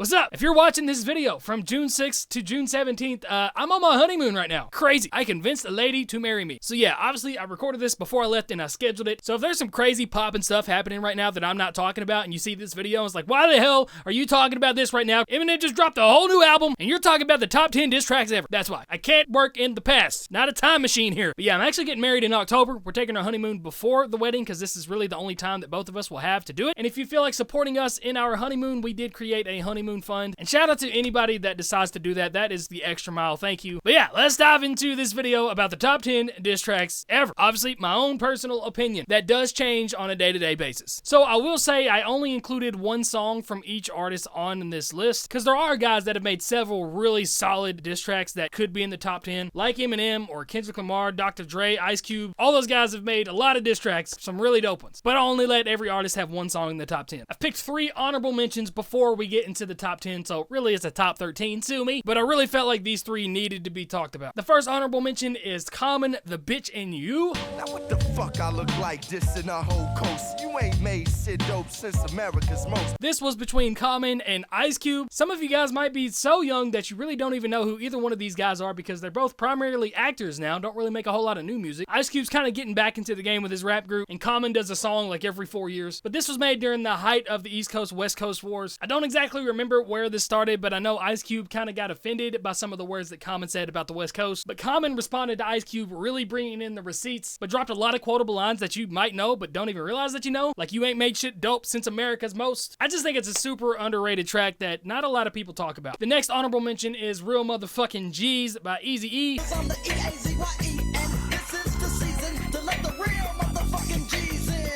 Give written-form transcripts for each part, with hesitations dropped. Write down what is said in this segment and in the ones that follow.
What's up? If you're watching this video from June 6th to June 17th, I'm on my honeymoon right now. Crazy. I convinced a lady to marry me. So yeah, obviously I recorded this before I left and I scheduled it. So if there's some crazy poppin' stuff happening right now that I'm not talking about and you see this video and it's like, why the hell are you talking about this right now? Eminem just dropped a whole new album and you're talking about the top 10 diss tracks ever. That's why. I can't work in the past. Not a time machine here. But yeah, I'm actually getting married in October. We're taking our honeymoon before the wedding because this is really the only time that both of us will have to do it. And if you feel like supporting us in our honeymoon, we did create a honeymoon fund. And shout out to anybody that decides to do that. That is the extra mile. Thank you. But yeah, let's dive into this video about the top 10 diss tracks ever. Obviously, my own personal opinion. That does change on a day-to-day basis. So I will say I only included one song from each artist on this list because there are guys that have made several really solid diss tracks that could be in the top 10, like Eminem or Kendrick Lamar, Dr. Dre, Ice Cube. All those guys have made a lot of diss tracks, some really dope ones. But I only let every artist have one song in the top 10. I've picked 3 honorable mentions before we get into the top 10, so really it's a top 13, sue me. But I really felt like these 3 needed to be talked about. The first honorable mention is Common, The Bitch and You. Now what the fuck I look like dissing a whole coast? You ain't made shit dope since America's most. This was between Common and Ice Cube. Some of you guys might be so young that you really don't even know who either one of these guys are because they're both primarily actors now, don't really make a whole lot of new music. Ice Cube's kind of getting back into the game with his rap group, and Common does a song like every 4 years. But this was made during the height of the East Coast West Coast wars. I don't exactly remember where this started, but I know Ice Cube kind of got offended by some of the words that Common said about the West Coast. But Common responded to Ice Cube really bringing in the receipts, but dropped a lot of quotable lines that you might know but don't even realize that you know, like you ain't made shit dope since America's most. I just think it's a super underrated track that not a lot of people talk about. The next honorable mention is Real Motherfucking G's by Eazy-E.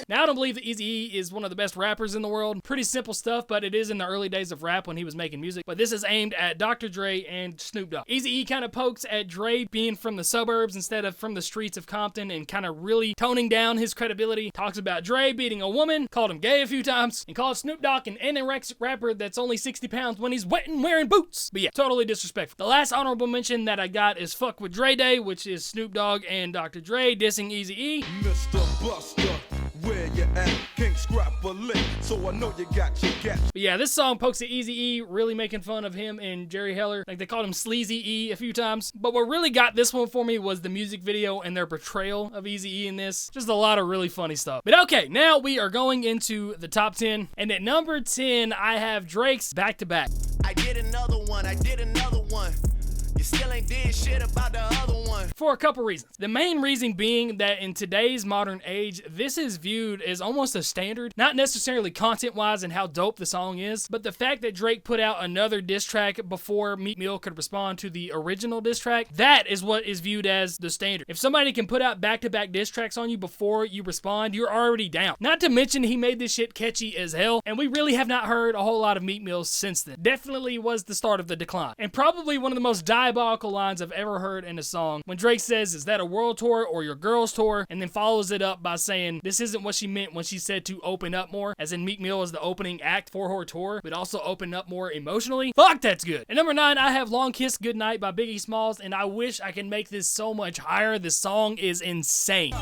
Now, I don't believe that Eazy-E is one of the best rappers in the world. Pretty simple stuff, but it is in the early days of rap when he was making music. But this is aimed at Dr. Dre and Snoop Dogg. Eazy-E kind of pokes at Dre being from the suburbs instead of from the streets of Compton and kind of really toning down his credibility. Talks about Dre beating a woman, called him gay a few times, and called Snoop Dogg an anorexic rapper that's only 60 pounds when he's wet and wearing boots. But yeah, totally disrespectful. The last honorable mention that I got is Fuck With Dre Day, which is Snoop Dogg and Dr. Dre dissing Eazy-E. Mr. Buster, where you at? Can't scrap a lick, so I know you got your gap. But yeah, this song pokes at Eazy-E, really making fun of him and Jerry Heller. Like, they called him Sleazy E a few times. But what really got this one for me was the music video and their portrayal of Eazy-E in this. Just a lot of really funny stuff. But okay, now we are going into the top 10. And at number 10, I have Drake's Back to Back. I did another one. You still ain't did shit about the other one. For a couple reasons. The main reason being that in today's modern age, this is viewed as almost a standard, not necessarily content-wise and how dope the song is, but the fact that Drake put out another diss track before Meek Mill could respond to the original diss track, that is what is viewed as the standard. If somebody can put out back-to-back diss tracks on you before you respond, you're already down. Not to mention he made this shit catchy as hell, and we really have not heard a whole lot of Meek Mill since then. Definitely was the start of the decline. And probably one of the most diabolical lines I've ever heard in a song when Drake says, "Is that a world tour or your girl's tour?" and then follows it up by saying this isn't what she meant when she said to open up more, as in Meek Mill is the opening act for her tour, but also open up more emotionally. Fuck, that's good. At number 9, I have Long Kiss Goodnight by Biggie Smalls, and I wish I could make this so much higher. This song is insane.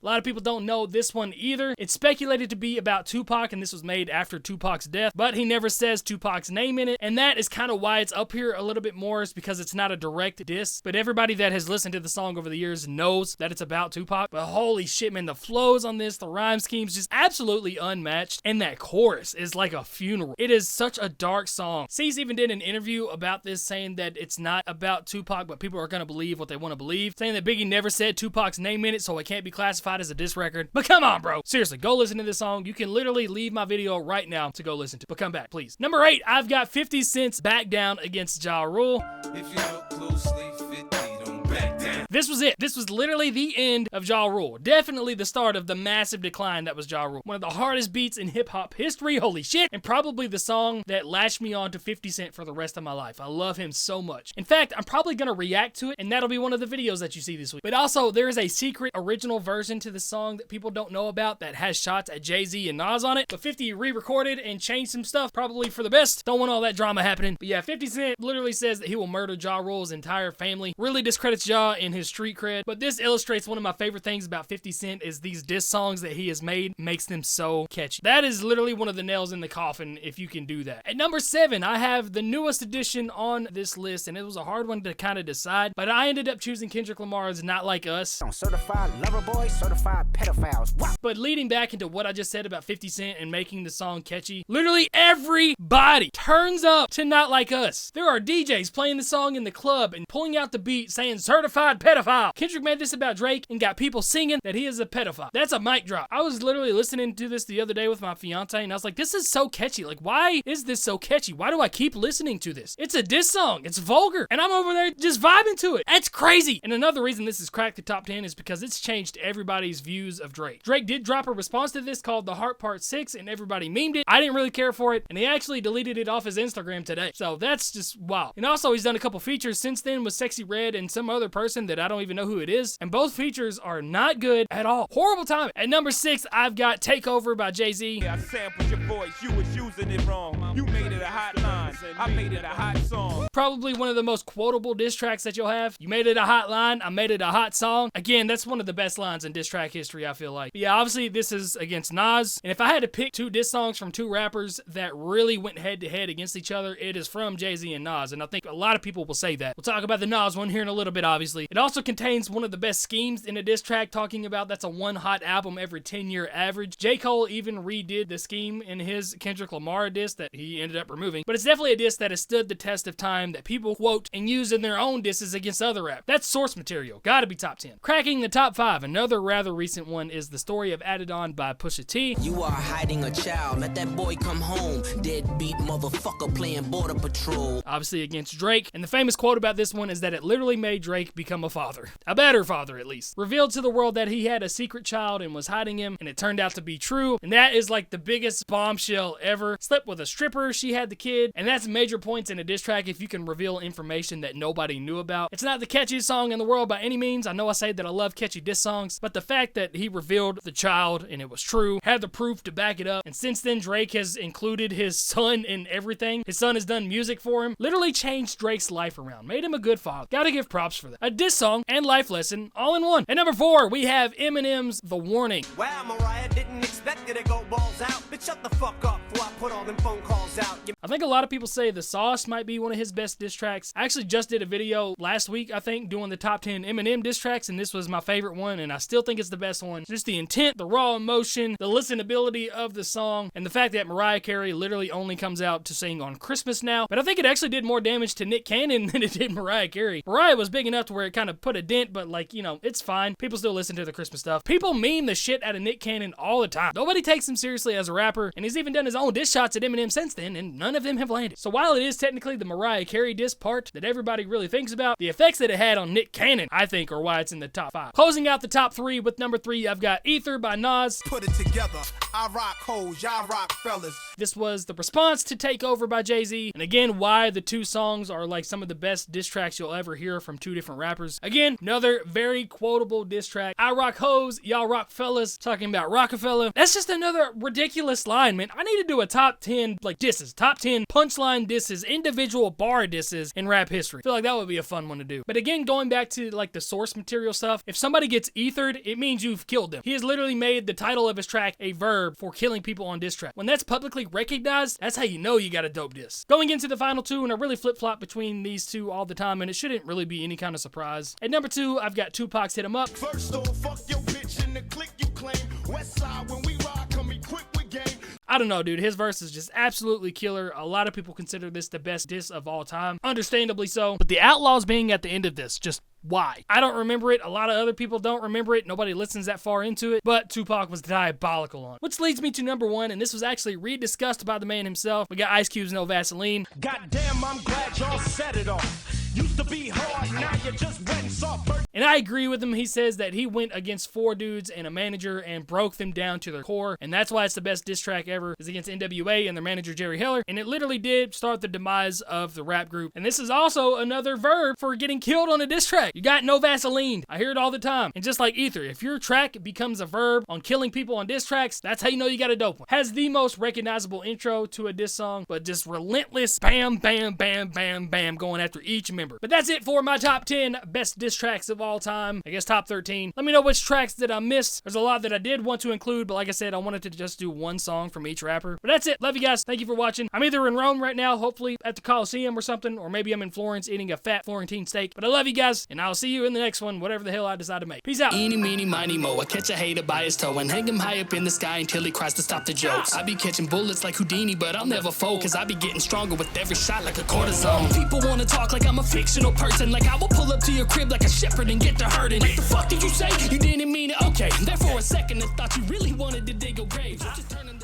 A lot of people don't know this one either. It's speculated to be about Tupac, and this was made after Tupac's death, but he never says Tupac's name in it, and that is kind of why it's up here a little bit more, is because it's not a direct diss, but everybody that has listened to the song over the years knows that it's about Tupac. But holy shit, man, the flows on this, the rhyme scheme's just absolutely unmatched, and that chorus is like a funeral. It is such a dark song. Cease even did an interview about this, saying that it's not about Tupac, but people are going to believe what they want to believe, saying that Biggie never said Tupac's name in it, so it can't be classified as a diss record. But come on, bro. Seriously, go listen to this song. You can literally leave my video right now to go listen to it. But come back, please. Number 8, I've got 50 Cent's Back Down against Ja Rule. If you look closely, 50 don't back down. This was it. This was literally the end of Ja Rule. Definitely the start of the massive decline that was Ja Rule. One of the hardest beats in hip-hop history, holy shit, and probably the song that latched me on to 50 Cent for the rest of my life. I love him so much. In fact, I'm probably gonna react to it, and that'll be one of the videos that you see this week. But also, there is a secret original version to the song that people don't know about that has shots at Jay-Z and Nas on it. But 50 re-recorded and changed some stuff, probably for the best. Don't want all that drama happening. But yeah, 50 Cent literally says that he will murder Ja Rule's entire family. Really discredits Ja in his his street cred. But this illustrates one of my favorite things about 50 Cent is these diss songs that he has made makes them so catchy. That is literally one of the nails in the coffin if you can do that. At number 7, I have the newest addition on this list, and it was a hard one to kind of decide, but I ended up choosing Kendrick Lamar's Not Like Us. Certified lover boy, certified pedophiles. Wow. But leading back into what I just said about 50 Cent and making the song catchy, literally everybody turns up to Not Like Us. There are DJs playing the song in the club and pulling out the beat saying certified pedophile. Kendrick made this about Drake and got people singing that he is a pedophile. That's a mic drop. I was literally listening to this the other day with my fiance and I was like, this is so catchy. Like, why is this so catchy? Why do I keep listening to this? It's a diss song. It's vulgar. And I'm over there just vibing to it. That's crazy. And another reason this has cracked the top 10 is because it's changed everybody's views of Drake. Drake did drop a response to this called The Heart Part 6 and everybody memed it. I didn't really care for it and he actually deleted it off his Instagram today. So that's just wow. And also he's done a couple features since then with Sexy Red and some other person that I don't even know who it is. And both features are not good at all. Horrible time. At number 6, I've got Takeover by Jay-Z. I sampled your voice, you was using it wrong. You made it a hot line, I made it a hot song. Probably one of the most quotable diss tracks that you'll have. You made it a hot line, I made it a hot song. Again, that's one of the best lines in diss track history, I feel like. But yeah, obviously this is against Nas. And if I had to pick 2 diss songs from 2 rappers that really went head to head against each other, it is from Jay-Z and Nas. And I think a lot of people will say that. We'll talk about the Nas one here in a little bit, obviously. It also contains one of the best schemes in a diss track, talking about that's a one hot album every 10-year average. J. Cole even redid the scheme in his Kendrick Lamar diss that he ended up removing. But it's definitely a diss that has stood the test of time that people quote and use in their own disses against other rap. That's source material. Gotta be top 10. Cracking the top 5, another rather recent one is The Story of Adidon by Pusha T. You are hiding a child. Let that boy come home. Deadbeat motherfucker playing border patrol. Obviously against Drake. And the famous quote about this one is that it literally made Drake become a father. A better father, at least. Revealed to the world that he had a secret child and was hiding him, and it turned out to be true. And that is like the biggest bombshell ever. Slept with a stripper, she had the kid, and that's major points in a diss track if you can reveal information that nobody knew about. It's not the catchiest song in the world by any means. I know I say that I love catchy diss songs, but the fact that he revealed the child and it was true, had the proof to back it up, and since then Drake has included his son in everything. His son has done music for him, literally changed Drake's life around, made him a good father. Gotta give props for that. A diss song and life lesson all in one. At number 4, we have Eminem's The Warning. Wow, Mariah, didn't expect you to go balls out. Bitch, shut the fuck up before I put all them phone calls out. I think a lot of people say The Sauce might be one of his best diss tracks. I actually just did a video last week, I think, doing the top 10 Eminem diss tracks, and this was my favorite one, and I still think it's the best one. Just the intent, the raw emotion, the listenability of the song, and the fact that Mariah Carey literally only comes out to sing on Christmas now. But I think it actually did more damage to Nick Cannon than it did Mariah Carey. Mariah was big enough to where it kind of put a dent, but like, you know, it's fine. People still listen to the Christmas stuff. People meme the shit out of Nick Cannon all the time. Nobody takes him seriously as a rapper, and he's even done his own diss shots at Eminem since then, and none of them have landed. So while it is technically the Mariah Carey diss part that everybody really thinks about, the effects that it had on Nick Cannon, I think, are why it's in the top 5. Closing out the top 3 with number 3, I've got Ether by Nas. Put it together. I rock hoes, y'all rock fellas. This was the response to Takeover by Jay-Z, and again, why the 2 songs are like some of the best diss tracks you'll ever hear from 2 different rappers. Again, another very quotable diss track. I rock hoes, y'all rock fellas, talking about Rockefeller. That's just another ridiculous line, man. I need to do a top 10 like disses, top 10 punchline disses, individual bar disses in rap history. I feel like that would be a fun one to do. But again, going back to like the source material stuff, if somebody gets ethered, it means you've killed them. He has literally made the title of his track a verb for killing people on diss track. When that's publicly recognized, that's how you know you got a dope diss. Going into the final 2, and I really flip-flop between these 2 all the time, and it shouldn't really be any kind of surprise. At number 2, I've got Tupac's Hit 'Em Up. First off, fuck your bitch in the click you claim. West side when we ride, come equipped with game. I don't know, dude. His verse is just absolutely killer. A lot of people consider this the best diss of all time. Understandably so. But the Outlaws being at the end of this, just why? I don't remember it. A lot of other people don't remember it. Nobody listens that far into it. But Tupac was diabolical on it. Which leads me to number 1, and this was actually rediscussed by the man himself. We got Ice Cube's No Vaseline. Goddamn, I'm glad y'all set it off. Used to be hard, now you just went soft. And I agree with him. He says that he went against 4 dudes and a manager and broke them down to their core. And that's why it's the best diss track ever, is against NWA and their manager Jerry Heller. And it literally did start the demise of the rap group. And this is also another verb for getting killed on a diss track. You got no Vaseline. I hear it all the time. And just like Ether, if your track becomes a verb on killing people on diss tracks, that's how you know you got a dope one. Has the most recognizable intro to a diss song, but just relentless bam, bam, bam, bam, bam, going after each member. But that's it for my top 10 best diss tracks of all time. I guess top 13. Let me know which tracks that I missed. There's a lot that I did want to include, but like I said, I wanted to just do one song from each rapper. But that's it. Love you guys. Thank you for watching. I'm either in Rome right now, hopefully at the Coliseum or something, or maybe I'm in Florence eating a fat Florentine steak. But I love you guys, and I'll see you in the next one, whatever the hell I decide to make. Peace out. Eeny, meeny, miny, mo. I catch a hater by his toe and hang him high up in the sky until he cries to stop the jokes. I be catching bullets like Houdini, but I'll never fold, cause I be getting stronger with every shot like a cortisone. People wanna talk like I'm a fictional person, like I will pull up to your crib like a shepherd and get to hurting. What the fuck did you say? You didn't mean it? Okay, there for a second I thought you really wanted to dig a grave. So just turning